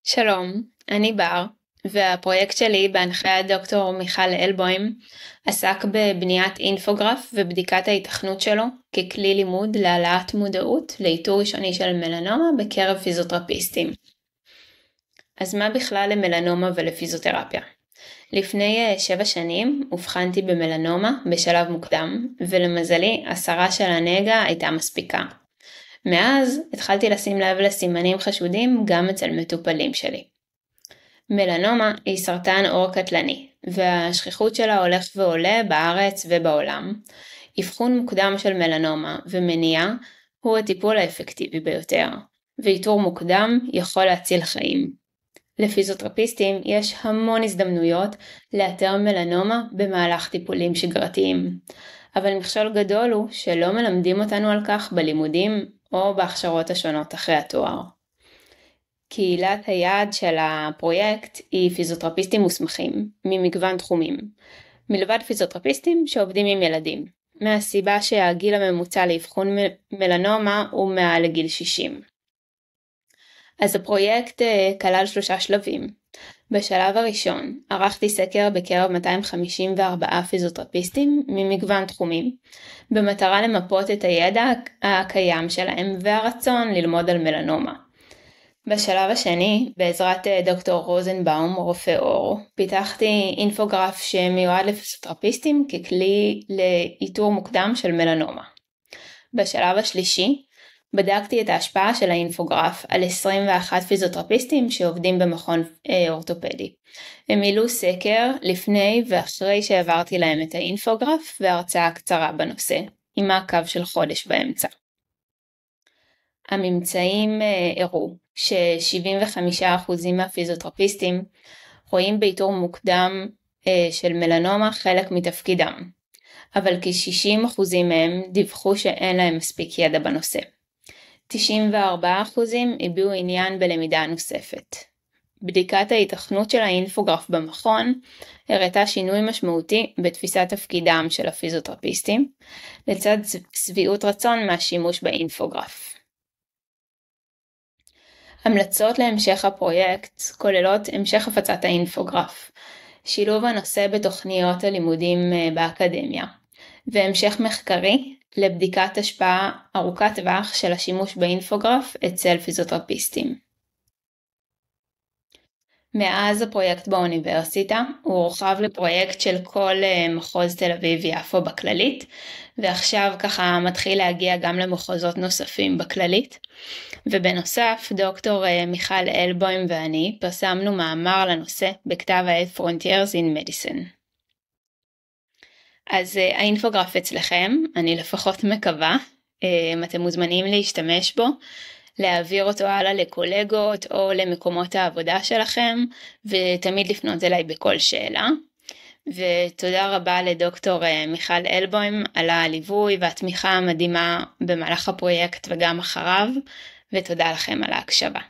שלום, אני בר, והפרויקט שלי בהנחיית דוקטור מיכל אלבוים עסק בבניית אינפוגרף ובדיקת ההיתכנות שלו ככלי לימוד להעלאת מודעות לאיתור ראשוני של מלנומה בקרב פיזיותרפיסטים. אז מה בכלל למלנומה ולפיזיותרפיה? לפני 7 שנים אובחנתי במלנומה בשלב מוקדם, ולמזלי הסרה של הנגע הייתה מספיקה. מאז התחלתי לשים לב לסימנים חשודים גם אצל מטופלים שלי. מלנומה היא סרטן עור קטלני, והשכיחות שלה הולך ועולה בארץ ובעולם. אבחון מוקדם של מלנומה ומניעה הוא הטיפול האפקטיבי ביותר, ואיתור מוקדם יכול להציל חיים. לפיזיותרפיסטים יש המון הזדמנויות לאתר מלנומה במהלך טיפולים שגרתיים, אבל מכשול גדול הוא שלא מלמדים אותנו על כך בלימודים או בהכשרות השונות אחרי התואר. קהילת היעד של הפרויקט היא פיזיותרפיסטים מוסמכים ממגוון תחומים, מלבד פיזיותרפיסטים שעובדים עם ילדים, מהסיבה שהגיל הממוצע לאבחון מלנומה הוא מעל לגיל 60. אז הפרויקט כלל 3 שלבים. בשלב הראשון ערכתי סקר בקרב 254 פיזיותרפיסטים ממגוון תחומים, במטרה למפות את הידע הקיים שלהם והרצון ללמוד על מלנומה. בשלב השני, בעזרת דוקטור רוזנבאום, רופא עור, פיתחתי אינפוגרף שמיועד לפיזיותרפיסטים ככלי לאיתור מוקדם של מלנומה. בשלב השלישי, בדקתי את ההשפעה של האינפוגרף על 21 פיזיותרפיסטים שעובדים במכון אורתופדי. הם מילאו סקר לפני ואחרי שהעברתי להם את האינפוגרף והרצאה קצרה בנושא, עם מעקב של חודש באמצע. הממצאים הראו ש75% מהפיזיותרפיסטים רואים באיתור מוקדם של מלנומה חלק מתפקידם, אבל כ-60% מהם דיווחו שאין להם מספיק ידע בנושא. 94% הביעו עניין בלמידה נוספת. בדיקת ההיתכנות של האינפוגרף במכון הראתה שינוי משמעותי בתפיסת תפקידם של הפיזיותרפיסטים, לצד שביעות רצון מהשימוש באינפוגרף. המלצות להמשך הפרויקט כוללות המשך הפצת האינפוגרף, שילוב הנושא בתוכניות הלימודים באקדמיה, והמשך מחקרי לבדיקת השפעה ארוכת טווח של השימוש באינפוגרף אצל פיזיותרפיסטים. מאז הפרויקט באוניברסיטה הוא הורחב לפרויקט של כל מחוז תל אביב יפו בכללית, ועכשיו ככה מתחיל להגיע גם למחוזות נוספים בכללית. ובנוסף דוקטור מיכל אלבוים ואני פרסמנו מאמר לנושא בכתב העת Frontiers in Medicine. אז האינפוגרף אצלכם, אני לפחות מקווה, אתם מוזמנים להשתמש בו, להעביר אותו הלאה לקולגות או למקומות העבודה שלכם, ותמיד לפנות אליי בכל שאלה. ותודה רבה לדוקטור מיכל אלבוים על הליווי והתמיכה המדהימה במהלך הפרויקט וגם אחריו, ותודה לכם על ההקשבה.